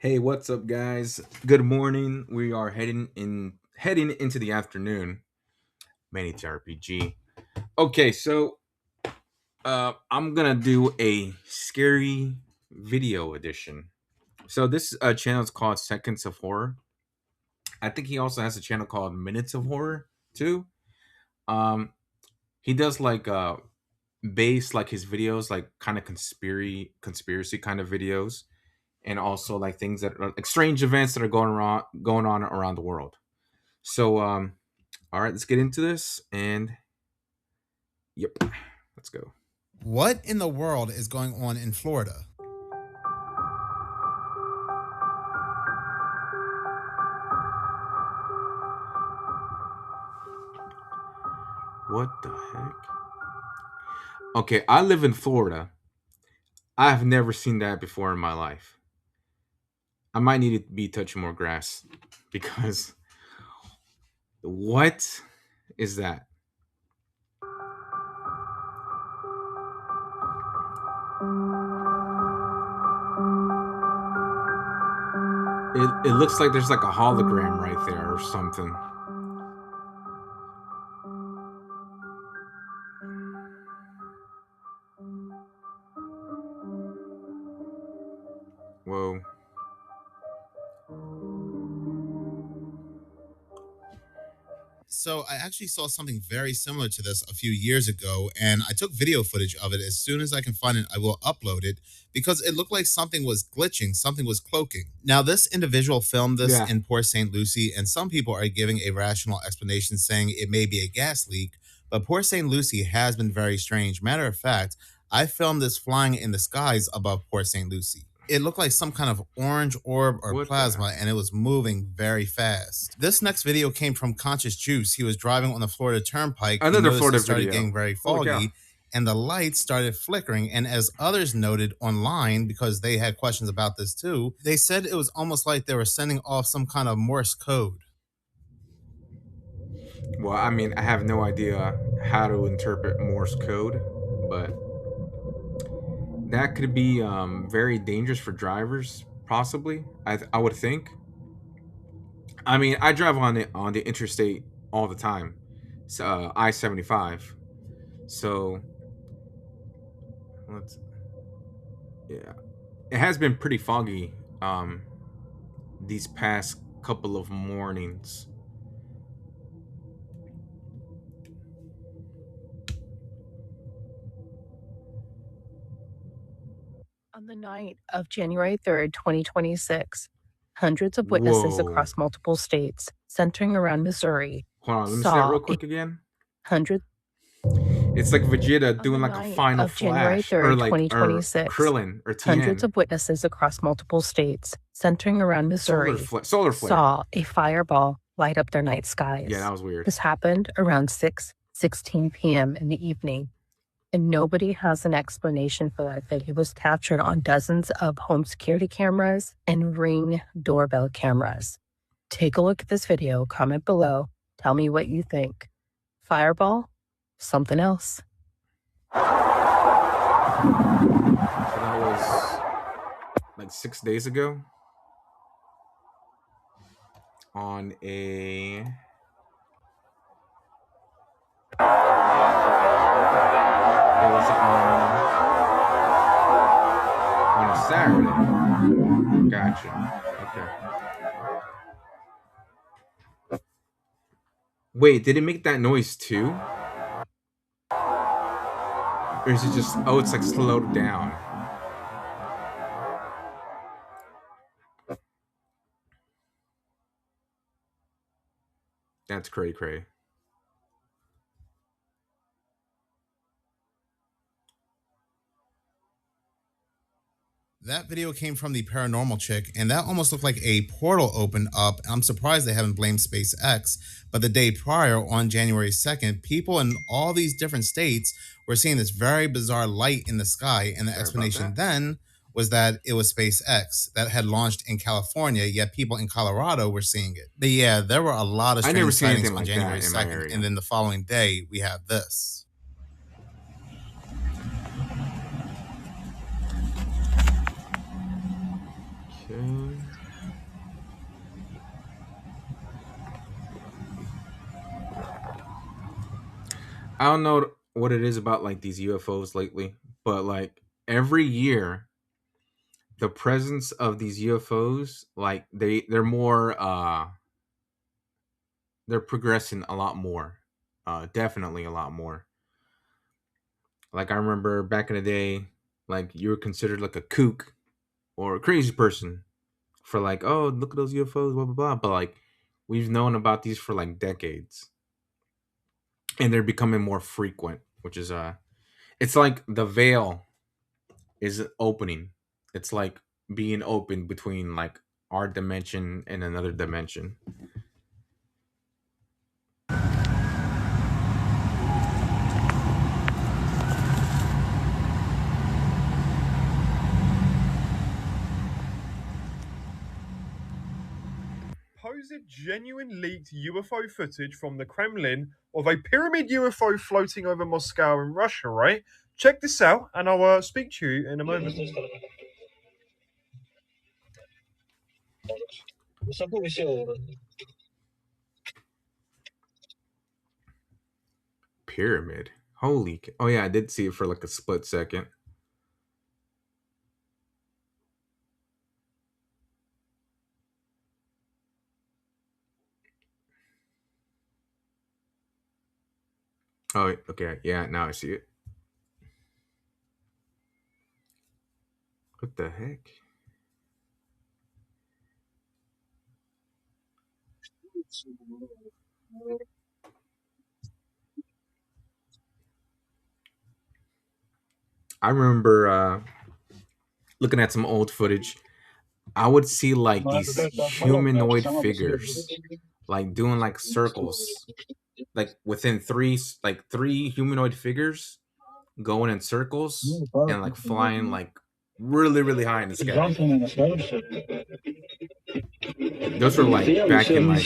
Hey, what's up, guys? Good morning. We are heading into the afternoon. Manity RPG. Okay, so I'm gonna do a scary video edition. So this channel is called Seconds of Horror. I think he also has a channel called Minutes of Horror too. Um, he does like base like his videos like kind of conspiracy kind of videos, and also like things that are like strange events that are going on around the world. So all right, let's get into this and yep, let's go. What in the world is going on in Florida? What the heck? Okay, I live in Florida. I have never seen that before in my life. I might need to be touching more grass because what is that? It looks like there's like a hologram right there or something. Whoa. So, I actually saw something very similar to this a few years ago, and I took video footage of it. As soon as I can find it, I will upload it because it looked like something was glitching, something was cloaking. Now, this individual filmed this Yeah. in Port St. Lucie, and some people are giving a rational explanation saying it may be a gas leak, but Port St. Lucie has been very strange. Matter of fact, I filmed this flying in the skies above Port St. Lucie. It looked like some kind of orange orb or What the plasma, heck? and it was moving very fast. This next video came from Conscious Juice. He was driving on the Florida Turnpike. He Another noticed it Florida started video. getting very Holy cow. foggy, and the lights started flickering. And as others noted online, because they had questions about this too, they said it was almost like they were sending off some kind of Morse code. Well, I mean, I have no idea how to interpret Morse code, but that could be very dangerous for drivers, possibly. I would think. I mean, I drive on the interstate all the time. It's I-75. So let's yeah, it has been pretty foggy these past couple of mornings. On the night of January 3rd, 2026, hundreds of witnesses Whoa! across multiple states, centering around Missouri, Hold on, let me see that saw real a quick again. hundred It's like Vegeta on the doing like a night final of January flash, or 3rd, like or 2026. Krillin or Hundreds Tien. of witnesses across multiple states, centering around Missouri, Solar flare. saw a fireball light up their night Yeah, that skies. was weird. This happened around 6:16 p.m. in the evening, and nobody has an explanation for that. That it was captured on dozens of home security cameras and Ring doorbell cameras. Take a look at this video, comment below, tell me what you think. Fireball? Something else. So that was like 6 days ago on a it was on a Saturday. Gotcha. Okay. Wait, did it make that noise too? Or is it just it's like slowed down? That's cray cray. That video came from the paranormal chick, and that almost looked like a portal opened up. I'm surprised they haven't blamed SpaceX, but the day prior, on January 2nd, people in all these different states were seeing this very bizarre light in the sky, and the Sorry about explanation that. then was that it was SpaceX that had launched in California, yet people in Colorado were seeing it. But yeah, there were a lot of I never strange seen sightings anything on like January that in my 2nd, area. and then the following day, we have this. Okay. I don't know what it is about like these UFOs lately, but like every year the presence of these UFOs, like they're more they're progressing a lot more. Definitely a lot more. Like I remember back in the day, like you were considered like a kook or a crazy person for like, oh, look at those UFOs, blah blah blah. But like we've known about these for like decades. And they're becoming more frequent, which is it's like the veil is opening. It's like being open between like our dimension and another dimension. Supposed genuine leaked UFO footage from the Kremlin of a pyramid UFO floating over Moscow in Russia, right? Check this out, and I'll speak to you in a moment. Pyramid. Oh yeah, I did see it for like a split second. Oh, okay. Yeah, now I see it. What the heck? I remember looking at some old footage. I would see like these humanoid figures like doing like circles, like within three humanoid figures going in circles and like flying like really really high in the sky. Those were like back in like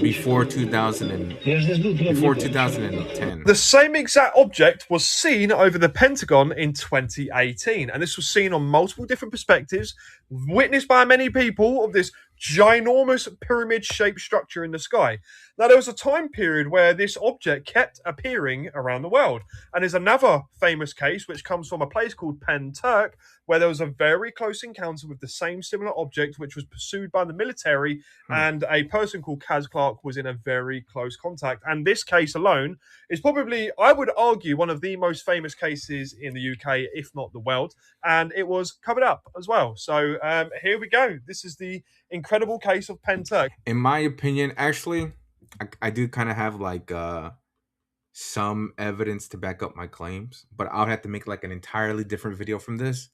before 2000 before 2010. The same exact object was seen over the Pentagon in 2018, and this was seen on multiple different perspectives, witnessed by many people of this ginormous pyramid-shaped structure in the sky. Now, there was a time period where this object kept appearing around the world, and there's another famous case which comes from a place called Penturk, where there was a very close encounter with the same similar object, which was pursued by the military, and a person called Kaz Clark was in a very close contact. And this case alone is probably, I would argue, one of the most famous cases in the UK, if not the world, and it was covered up as well. So here we go. This is the incredible case of Penturk. In my opinion, actually, I do kind of have like some evidence to back up my claims, but I'll have to make like an entirely different video from this.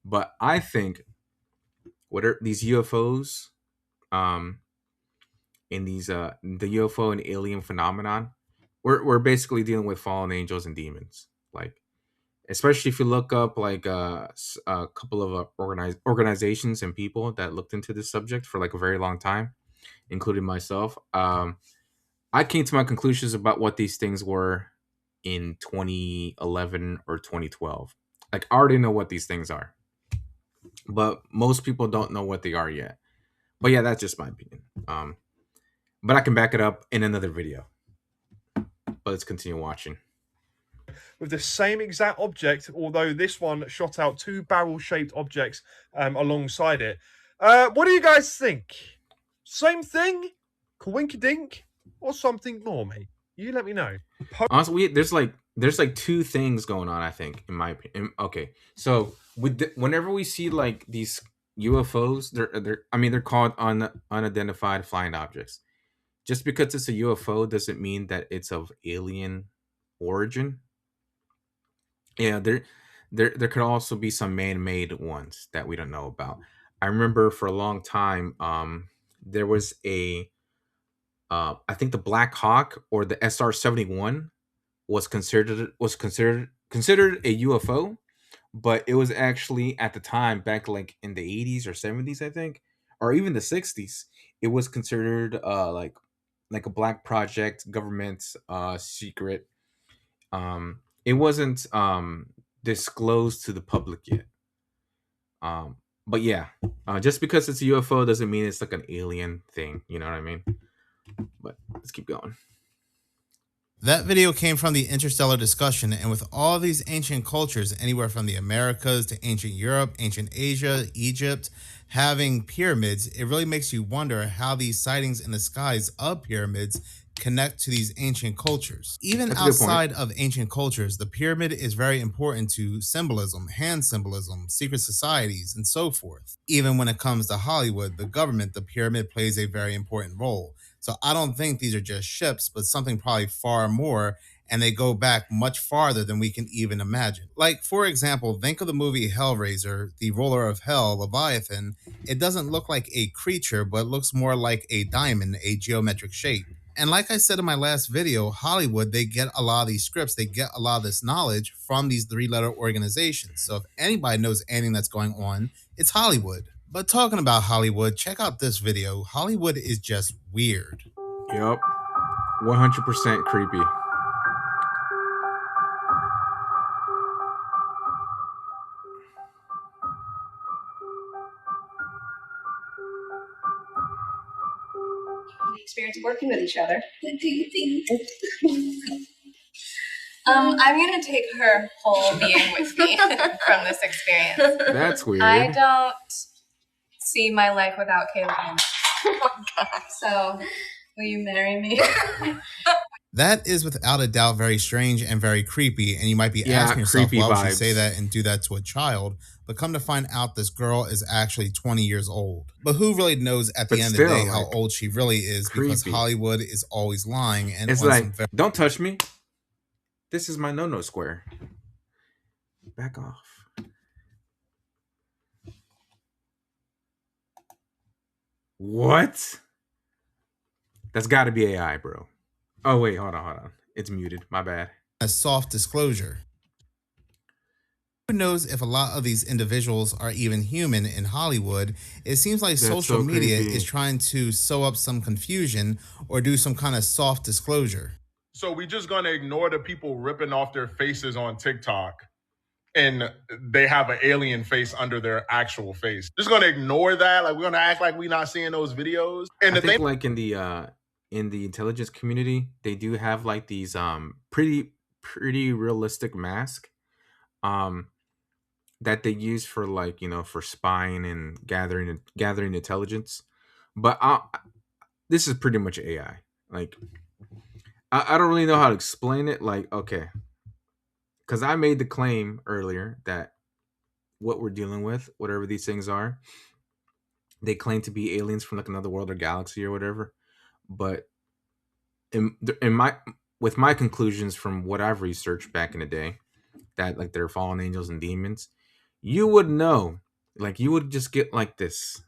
But I think what are these UFOs, in these the UFO and alien phenomenon, we're basically dealing with fallen angels and demons. Like, especially if you look up like a couple of organizations and people that looked into this subject for like a very long time, including myself. I came to my conclusions about what these things were in 2011 or 2012. Like, I already know what these things are, but most people don't know what they are yet. But yeah, that's just my opinion. But I can back it up in another video. But let's continue watching. With the same exact object, although this one shot out two barrel-shaped objects alongside it. What do you guys think? Same thing? Coinkydink? Or something more, mate? You let me know. Honestly, there's like two things going on, I think, in my opinion. Okay, so whenever we see like these UFOs, they're called unidentified flying objects. Just because it's a UFO doesn't mean that it's of alien origin. Yeah, there could also be some man-made ones that we don't know about. I remember for a long time, there was I think the Black Hawk or the SR-71 was considered a UFO, but it was actually at the time back like in the 80s or 70s, I think, or even the 60s. It was considered like a black project, government secret. It wasn't disclosed to the public yet. But yeah, just because it's a UFO doesn't mean it's like an alien thing. You know what I mean? But let's keep going. That video came from the Interstellar discussion, and with all these ancient cultures, anywhere from the Americas to ancient Europe, ancient Asia, Egypt, having pyramids, it really makes you wonder how these sightings in the skies of pyramids connect to these ancient cultures. Even That's a good point. outside of ancient cultures, the pyramid is very important to symbolism, hand symbolism, secret societies, and so forth. Even when it comes to Hollywood, the government, the pyramid plays a very important role. So I don't think these are just ships, but something probably far more, and they go back much farther than we can even imagine. Like, for example, think of the movie Hellraiser, the ruler of hell, Leviathan. It doesn't look like a creature, but looks more like a diamond, a geometric shape. And like I said in my last video, Hollywood, they get a lot of these scripts, they get a lot of this knowledge from these three-letter organizations. So if anybody knows anything that's going on, it's Hollywood. But talking about Hollywood, check out this video. Hollywood is just weird. Yep. 100% creepy. The experience of working with each other. What do you think? I'm gonna take her whole being with me from this experience. That's weird. I don't see my life without Kaylin. So, will you marry me? That is without a doubt very strange and very creepy. And you might be Yeah, asking yourself, creepy why would you vibes. say that and do that to a child? But come to find out, this girl is actually 20 years old. But who really knows at the But end of the day still, how like, old she really is? Because creepy. Hollywood is always lying. And It's on like, some very don't touch me. This is my no-no square. Back off. What? That's got to be AI, bro. Oh, wait, hold on. It's muted. My bad. a soft disclosure. Who knows if a lot of these individuals are even human in Hollywood? It seems like That's social so media creepy. is trying to sew up some confusion or do some kind of soft disclosure. So we just gonna ignore the people ripping off their faces on TikTok and they have an alien face under their actual face. Just gonna ignore that. Like we're gonna act like we're not seeing those videos. And I the think thing like in the intelligence community, they do have like these pretty realistic mask that they use for like, you know, for spying and gathering intelligence. But this is pretty much AI. Like I don't really know how to explain it. Like, okay, because I made the claim earlier that what we're dealing with, whatever these things are, they claim to be aliens from like another world or galaxy or whatever. But in my with my conclusions from what I've researched back in the day, that like they're fallen angels and demons, you would know, like you would just get like this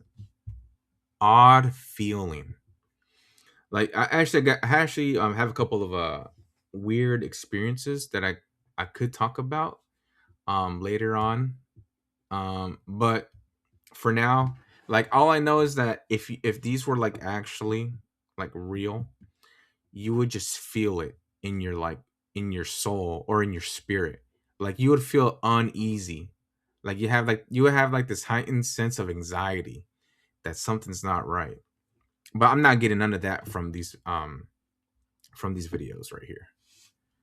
odd feeling. Like I actually have a couple of weird experiences that I could talk about later on. But for now, like all I know is that if these were like actually like real, you would just feel it in your like in your soul or in your spirit. Like you would feel uneasy. Like you would have like this heightened sense of anxiety that something's not right. But I'm not getting none of that from these videos right here.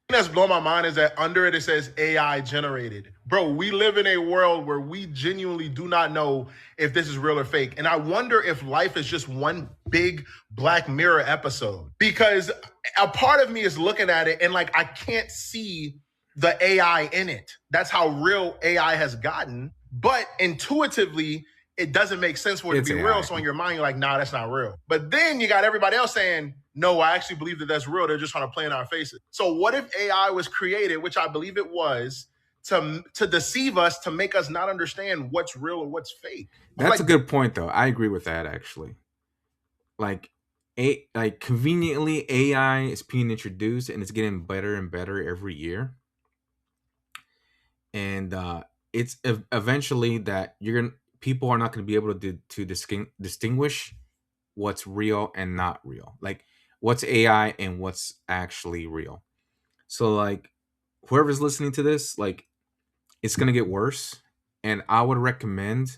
that's blowing my mind is that under it says AI generated. Bro, we live in a world where we genuinely do not know if this is real or fake. And I wonder if life is just one big Black Mirror episode. Because a part of me is looking at it and like I can't see the AI in it. That's how real AI has gotten. But intuitively, it doesn't make sense for it It's to be AI. real. So in your mind, you're like, nah, that's not real. But then you got everybody else saying, no, I actually believe that that's real. They're just trying to play in our faces. So what if AI was created, which I believe it was, to deceive us, to make us not understand what's real or what's fake? That's Like, a good point though. I agree with that actually. Like conveniently AI is being introduced and it's getting better and better every year. And it's eventually that people are not going to be able to distinguish what's real and not real, like what's AI and what's actually real. So like whoever's listening to this, like it's going to get worse, and I would recommend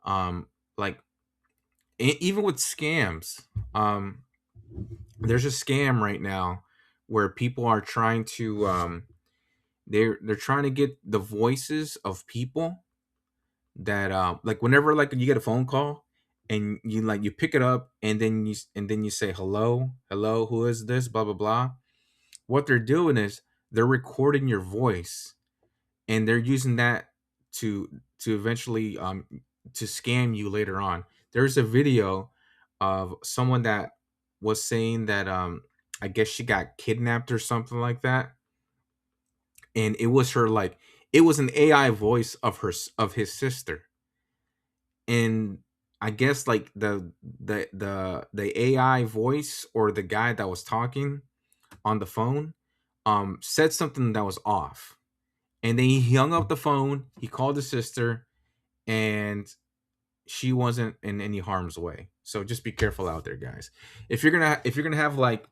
like even with scams, there's a scam right now where people are trying to they're trying to get the voices of people that like whenever like you get a phone call and you pick it up and then you say hello, who is this, blah blah blah. What they're doing is they're recording your voice and they're using that to eventually to scam you later on. There's a video of someone that was saying that I guess she got kidnapped or something like that, and it was her, like, it was an AI voice of his sister. And I guess like the AI voice or the guy that was talking on the phone said something that was off. And then he hung up the phone, he called his sister, and she wasn't in any harm's way. So just be careful out there, guys. If you're gonna have like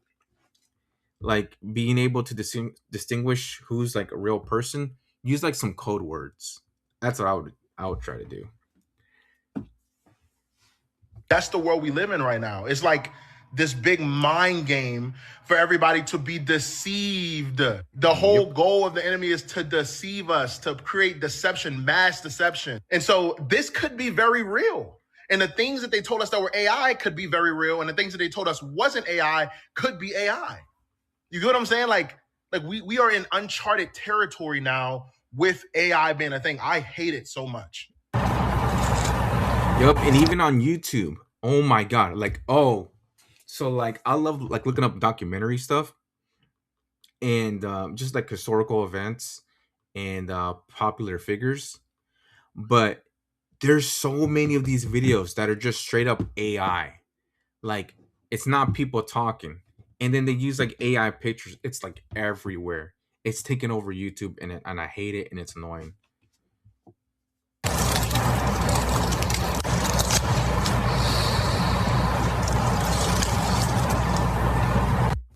being able to distinguish who's like a real person, use like some code words. That's what I would try to do. That's the world we live in right now. It's like this big mind game for everybody to be deceived. The whole goal of the enemy is to deceive us, to create deception, mass deception. And so this could be very real. And the things that they told us that were AI could be very real. And the things that they told us wasn't AI could be AI. You get what I'm saying? Like we are in uncharted territory now with AI being a thing. I hate it so much. Yep, and even on YouTube. Oh my god! So like I love like looking up documentary stuff and just like historical events and popular figures. But there's so many of these videos that are just straight up AI. Like it's not people talking, and then they use like AI pictures. It's like everywhere. It's taking over YouTube, and I hate it, and it's annoying.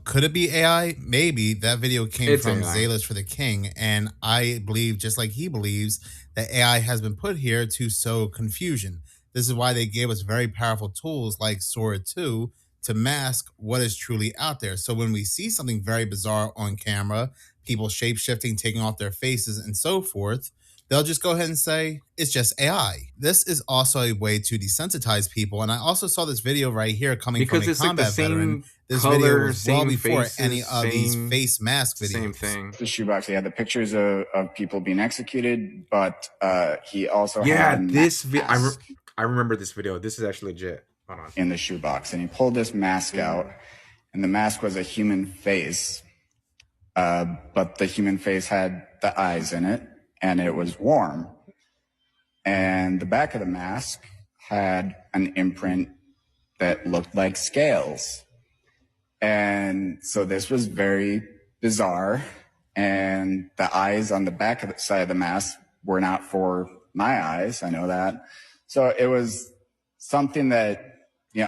Could it be AI? Maybe. That video came It's from AI. Zayless for the King, and I believe, just like he believes, that AI has been put here to sow confusion. This is why they gave us very powerful tools like Sora 2 to mask what is truly out there. So when we see something very bizarre on camera, people shape-shifting, taking off their faces, and so forth, they'll just go ahead and say, it's just AI. This is also a way to desensitize people. And I also saw this video right here coming Because from a it's like the combat veteran. same This color, video was well same before faces, any of these same- face mask videos. Same thing. The shoebox, he had the pictures of people being executed, but he also Yeah, had this mask I remember this video. This is actually legit. Hold on. in the shoebox, and he pulled this mask out, and the mask was a human face, but the human face had the eyes in it, and it was warm. And the back of the mask had an imprint that looked like scales. And so this was very bizarre. And the eyes on the back of the side of the mask were not for my eyes. I know that. So it was something that,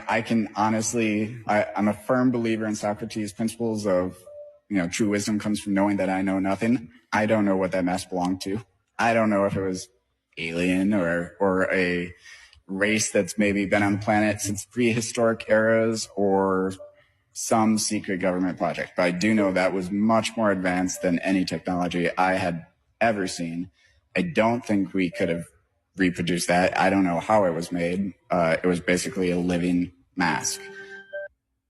I can honestly, I'm a firm believer in Socrates' principles of, true wisdom comes from knowing that I know nothing. I don't know what that mask belonged to. I don't know if it was alien or a race that's maybe been on the planet since prehistoric eras or some secret government project. But I do know that was much more advanced than any technology I had ever seen. I don't think we could have reproduced that. I don't know how it was made. It was basically a living mask.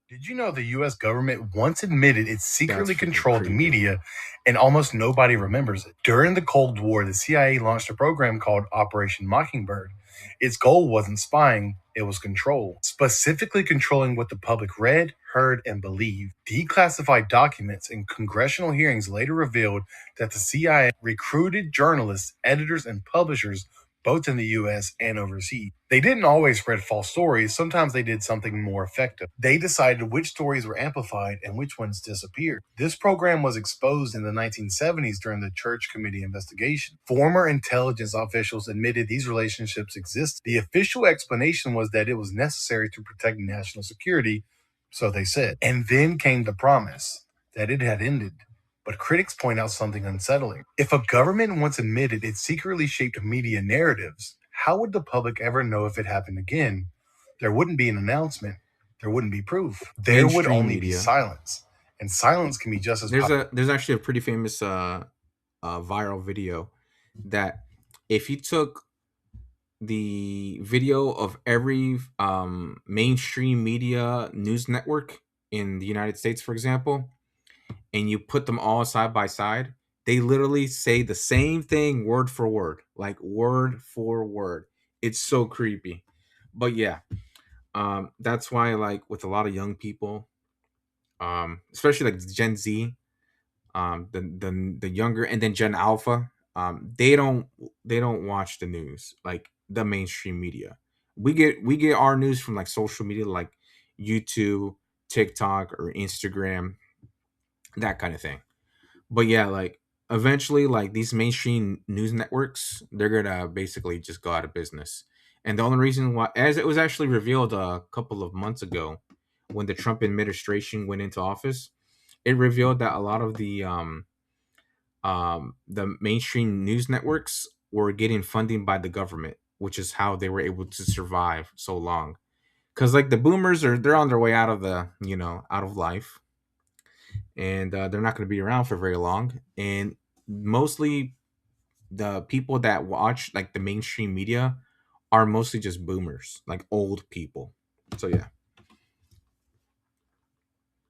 Did you know the U.S. government once admitted it secretly That's controlled the creepy. media and almost nobody remembers it? During the Cold War, the CIA launched a program called Operation Mockingbird. Its goal wasn't spying, it was control, specifically controlling what the public read, heard, and believed. Declassified documents in congressional hearings later revealed that the CIA recruited journalists, editors, and publishers both in the US and overseas. They didn't always spread false stories. Sometimes they did something more effective. They decided which stories were amplified and which ones disappeared. This program was exposed in the 1970s during the Church Committee investigation. Former intelligence officials admitted these relationships exist. The official explanation was that it was necessary to protect national security, so they said. And then came the promise that it had ended. But critics point out something unsettling. If a government once admitted it secretly shaped media narratives, how would the public ever know if it happened again? There wouldn't be an announcement. There wouldn't be proof. There would Mainstream only be media. silence. and silence can be just as powerful. There's actually a pretty famous viral video that if you took the video of every mainstream media news network in the United States, for example, and you put them all side by side, they literally say the same thing word for word, like word for word. It's so creepy. But yeah, that's why, like, with a lot of young people, especially like Gen Z, the younger, and then Gen Alpha, they don't watch the news like the mainstream media. We get our news from like social media, like YouTube, TikTok, or Instagram, that kind of thing. But yeah, like eventually, like these mainstream news networks, they're gonna basically just go out of business. And the only reason why, as it was actually revealed a couple of months ago, when the Trump administration went into office, it revealed that a lot of the mainstream news networks were getting funding by the government, which is how they were able to survive so long. Because like the boomers they're on their way out of out of life, and they're not going to be around for very long. And mostly the people that watch like the mainstream media are mostly just boomers, like old people. So yeah.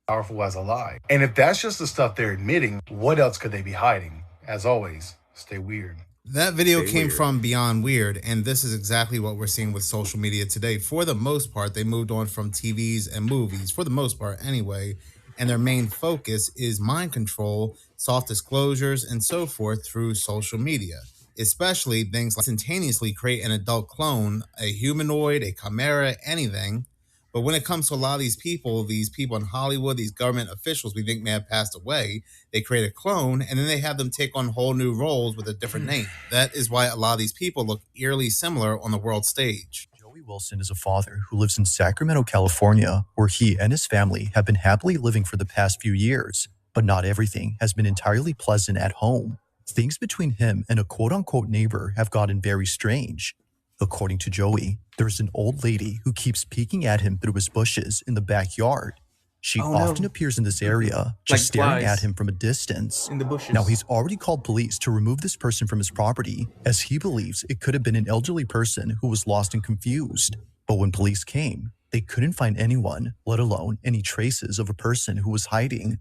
Powerful as a lie. And if that's just the stuff they're admitting, what else could they be hiding? As always, stay weird. That video Stay came weird. from Beyond Weird, and this is exactly what we're seeing with social media today. For the most part, they moved on from TVs and movies, for the most part anyway, and their main focus is mind control, soft disclosures, and so forth through social media, especially things like instantaneously create an adult clone, a humanoid, a chimera, anything. But when it comes to a lot of these people in Hollywood, these government officials we think may have passed away, they create a clone and then they have them take on whole new roles with a different name. That is why a lot of these people look eerily similar on the world stage. Joey Wilson is a father who lives in Sacramento, California, where he and his family have been happily living for the past few years. But not everything has been entirely pleasant at home. Things between him and a quote-unquote neighbor have gotten very strange. According to Joey, there's an old lady who keeps peeking at him through his bushes in the backyard. She often appears in this area, just staring at him from a distance. In the bushes. Now, he's already called police to remove this person from his property, as he believes it could have been an elderly person who was lost and confused. But when police came, they couldn't find anyone, let alone any traces of a person who was hiding.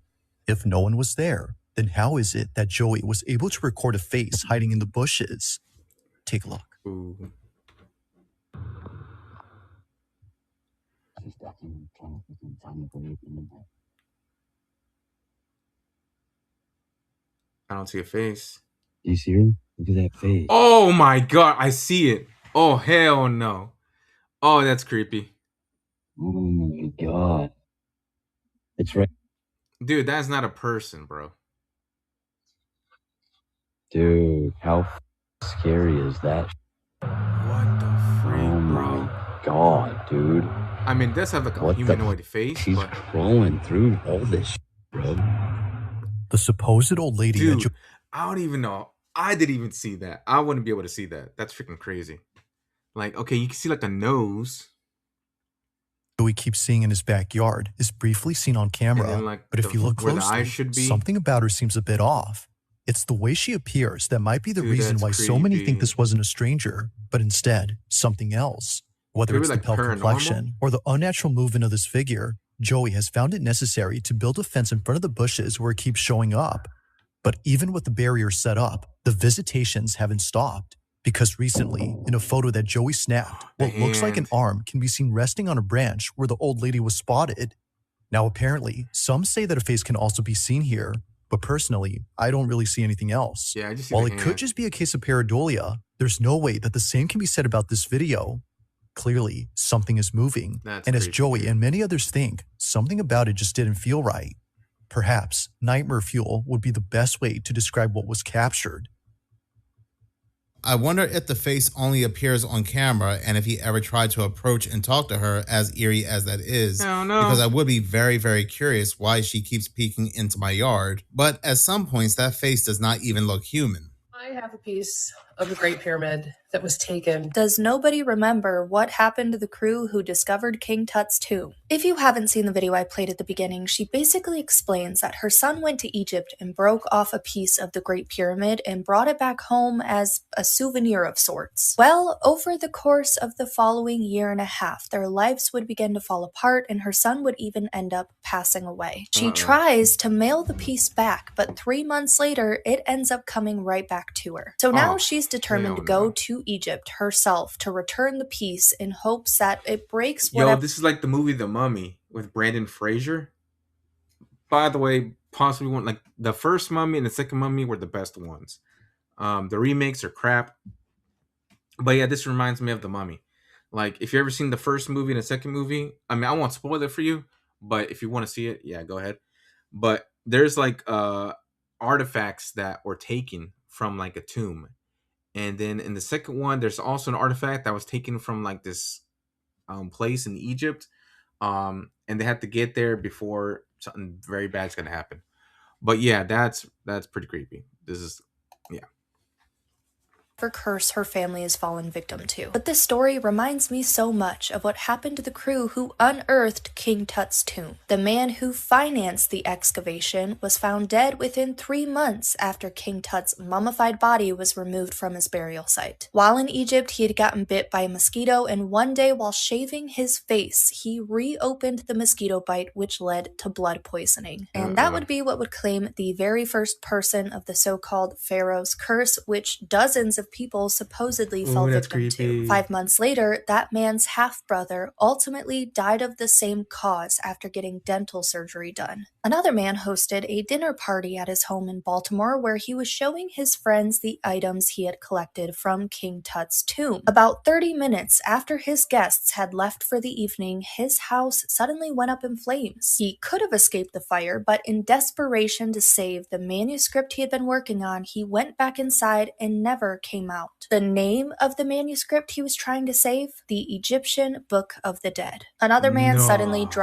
If no one was there, then how is it that Joey was able to record a face hiding in the bushes? Take a look. Ooh. I don't see a face. Do you see her? Look at that face. Oh my god, I see it. Oh hell no. Oh, that's creepy. Oh my god. It's right. Dude, that's not a person, bro. Dude, how scary is that? What the freak, Oh bro? my god, dude. I mean, it does have like a What the humanoid face, She's but crawling through all this bro. The supposed old lady that dude, I don't even know. I didn't even see that. I wouldn't be able to see that. That's freaking crazy. Like, okay, you can see like a nose. Joey keeps seeing in his backyard is briefly seen on camera, And then, like, but if you look where the closely, eyes should be. something about her seems a bit off. It's the way she appears that might be the Dude, reason that's why so many think creepy. this wasn't a stranger, but instead something else. Whether Maybe it's like the pale paranormal? complexion or the unnatural movement of this figure, Joey has found it necessary to build a fence in front of the bushes where it keeps showing up. But even with the barrier set up, the visitations haven't stopped. Because recently, in a photo that Joey snapped, what looks like an hand. arm can be seen resting on a branch where the old lady was spotted. Now, apparently, some say that a face can also be seen here, but personally, I don't really see anything else. Yeah, I just see While the it could hand. just be a case of pareidolia, there's no way that the same can be said about this video. Clearly, something is moving, That's and as creepy, Joey dude. and many others think, something about it just didn't feel right. Perhaps nightmare fuel would be the best way to describe what was captured. I wonder if the face only appears on camera and if he ever tried to approach and talk to her, as eerie as that is. Hell no. Because I would be very, very curious why she keeps peeking into my yard. But at some points, that face does not even look human. I have a piece of the Great Pyramid that was taken. Does nobody remember what happened to the crew who discovered King Tut's tomb? If you haven't seen the video I played at the beginning, she basically explains that her son went to Egypt and broke off a piece of the Great Pyramid and brought it back home as a souvenir of sorts. Well, over the course of the following year and a half, their lives would begin to fall apart and her son would even end up passing away. She tries to mail the piece back, but 3 months later, it ends up coming right back to her. So now she's determined to go to Egypt herself to return the piece in hopes that it breaks whatever. Yo, this is like the movie The Mummy with Brandon Fraser. By the way, possibly one, like the first Mummy and the second Mummy were the best ones. The remakes are crap. But yeah, this reminds me of The Mummy. Like, if you ever seen the first movie and the second movie, I mean, I won't spoil it for you, but if you want to see it, yeah, go ahead. But there's like artifacts that were taken from like a tomb. And then in the second one, there's also an artifact that was taken from like this place in Egypt. And they had to get there before something very bad's gonna happen. But yeah, that's pretty creepy. This is, yeah. Curse her family has fallen victim to. But this story reminds me so much of what happened to the crew who unearthed King Tut's tomb. The man who financed the excavation was found dead within 3 months after King Tut's mummified body was removed from his burial site. While in Egypt, he had gotten bit by a mosquito, and one day while shaving his face, he reopened the mosquito bite, which led to blood poisoning. And that would be what would claim the very first person of the so-called Pharaoh's curse, which dozens of people supposedly fell victim to. 5 months later, that man's half-brother ultimately died of the same cause after getting dental surgery done. Another man hosted a dinner party at his home in Baltimore where he was showing his friends the items he had collected from King Tut's tomb. About 30 minutes after his guests had left for the evening, his house suddenly went up in flames. He could have escaped the fire, but in desperation to save the manuscript he had been working on, he went back inside and never came out. The name of the manuscript he was trying to save? The Egyptian Book of the Dead. Another man suddenly dropped